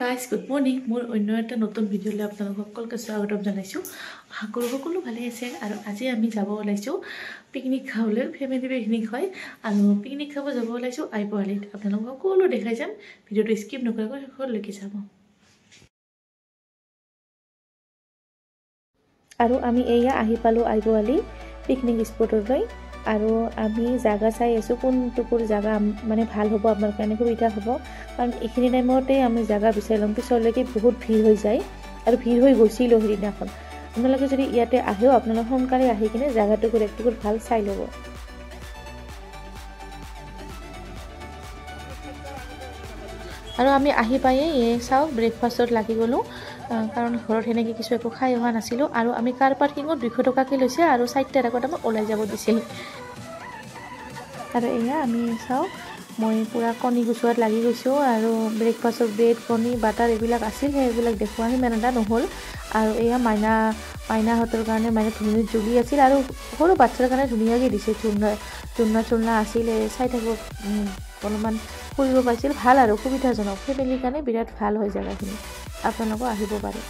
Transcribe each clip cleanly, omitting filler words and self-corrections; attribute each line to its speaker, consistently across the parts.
Speaker 1: Guys good morning মোৰ অন্য এটা নতুন ভিডিঅ'লৈ আপোনালোকক সকলোকে স্বাগতম জনাইছোঁ। আশা কৰোঁ সকলো ভালে আছে। আৰু আজি আমি যাব ওলাইছোঁ পিকনিক খাবলৈ, ফেমিলি পিকনিক হয় আৰু পিকনিক খাব যাব ওলাইছোঁ আইপুৱালিত। আপোনালোকক সকলো দেখাই যাম, ভিডিঅ'টো স্কিপ নকৰাকৈ শেষলৈকে চাব। আৰু আমি এয়া আহি পালোঁ আইপুৱালি পিকনিক স্পটলৈ। আৰু আমি জাগা চাই আছোঁ কোনটুকুৰ জাগা মানে ভাল হ'ব, আপোনাৰ কাৰণে সুবিধা হ'ব। কাৰণ এইখিনি টাইমতে আমি জাগা বিচাৰি ল'ম, পিছলৈকে বহুত ভিৰ হৈ যায় আৰু ভিৰ হৈ গৈছিলোঁ সেইদিনাখন। আপোনালোকে যদি ইয়াতে আহেও আপোনালোকে সোনকালে আহি কিনে জাগাটুকুৰ একটুকুৰ ভাল চাই ল'ব। আৰু আমি আহি পায়েই চাওক ব্ৰেকফাষ্টত লাগি গ'লোঁ, কাৰণ ঘৰত সেনেকৈ কিছু একো খাই অহা নাছিলোঁ। আৰু আমি কাৰ পাৰ্কিঙত 200 টকাকৈ লৈছে আৰু 4টাৰ আগত আমাক ওলাই যাব দিছিল। আৰু এয়া আমি চাওঁ মই পূৰা কণী গুচোৱাত লাগি গৈছোঁ। আৰু ব্ৰেকফাষ্টত ব্ৰেড, কণী, বাটাৰ এইবিলাক আছিল, সেইবিলাক দেখুওৱা সিমান এটা নহ'ল। আৰু এয়া মাইনাহঁতৰ কাৰণে ধুনীয়া জুলি আছিল আৰু সৰু বাচ্ছাৰ কাৰণে ধুনীয়াকৈ দিছে। চুলনা আছিল, চাই থাকিব অলপমান ফুৰিব পাইছিল, ভাল আৰু সুবিধাজনক। ফেমিলিৰ কাৰণে বিৰাট ভাল হয় জেগাখিনি, আপোনালোকেও আহিব পাৰে।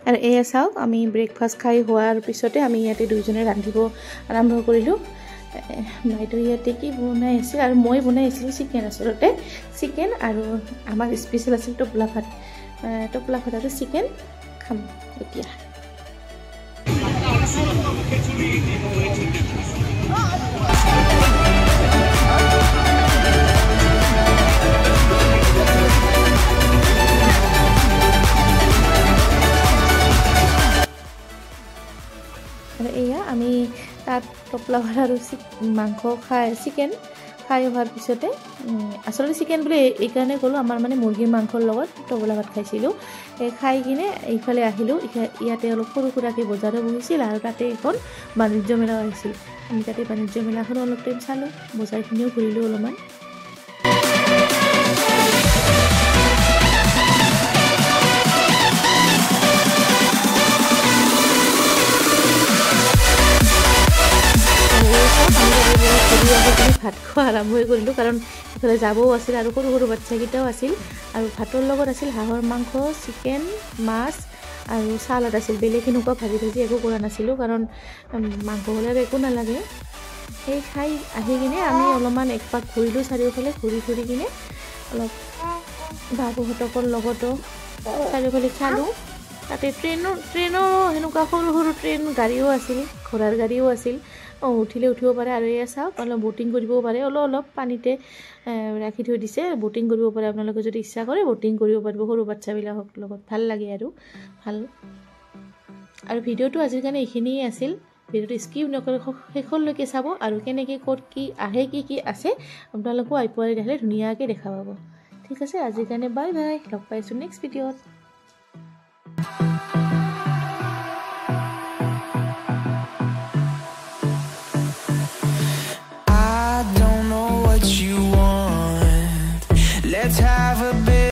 Speaker 1: আৰু এয়া চাওক আমি ব্ৰেকফাষ্ট খাই হোৱাৰ পিছতে আমি ইয়াতে দুইজনে ৰান্ধিব আৰম্ভ কৰিলোঁ। বাইদেউ ইয়াতে কি বনাই আছিল আৰু মই বনাই আছিলোঁ চিকেন, আচলতে চিকেন। আৰু আমাৰ স্পেচিয়েল আছিল টোপোলা ভাত আৰু চিকেন খাম এতিয়া। আৰু এয়া আমি তাত টোপোলা ভাত আৰু মাংস চিকেন খাই হোৱাৰ পিছতে, আচলতে চিকেন বুলি এইকাৰণে ক'লোঁ, আমাৰ মানে মুৰ্গীৰ মাংসৰ লগত টোপোলা ভাত খাইছিলোঁ। খাই কিনে এইফালে আহিলোঁ। ইয়াতে অলপ সৰু সুৰাকৈ বজাৰো বহিছিল আৰু তাতে এখন বাণিজ্য মেলাও আহিছিল। আমি তাতে বাণিজ্য মেলাখনো অলপ টাইম চালোঁ, বজাৰখিনিও ঘূৰিলোঁ অলপমান। ভাত খোৱা আৰম্ভই কৰিলোঁ, কাৰণ ইফালে যাবও আছিল আৰু সৰু সৰু বাচ্ছাকেইটাও আছিল। আৰু ভাতৰ লগত আছিল হাঁহৰ মাংস, চিকেন, মাছ আৰু চালাড আছিল। বেলেগ এনেকুৱা ভাজি একো কৰা নাছিলোঁ, কাৰণ মাংস হ'লে আৰু একো নালাগে। সেই খাই আহি কিনে আমি অলপমান একপাক ঘূৰিলোঁ চাৰিওফালে, ঘূৰি কিনে অলপ বাবুহঁতকৰ লগতো চাৰিওফালে চালোঁ। তাতে ট্ৰেইনো সেনেকুৱা সৰু সৰু গাড়ীও আছিল, ঘোঁৰাৰ গাড়ীও আছিল। উঠিব পাৰে। আৰু এয়া চাওক অলপ ব'টিং কৰিবও পাৰে, অলপ পানীতে ৰাখি থৈ দিছে, ব'টিং কৰিব পাৰে। আপোনালোকে যদি ইচ্ছা কৰে ব'টিং কৰিব পাৰিব সৰু বাচ্ছাবিলাকৰ লগত, ভাল লাগে আৰু ভাল। আৰু ভিডিঅ'টো আজিৰ কাৰণে এইখিনিয়ে আছিল। ভিডিঅ'টো স্কিপ নকৰি শেষলৈকে চাব আৰু কেনেকৈ ক'ত কি আহে, কি আছে আপোনালোকেও আইপুৱালি দেখিলে ধুনীয়াকৈ দেখা পাব। ঠিক আছে, আজিৰ কাৰণে বাই বাই, লগ পাইছোঁ নেক্সট ভিডিঅ'ত।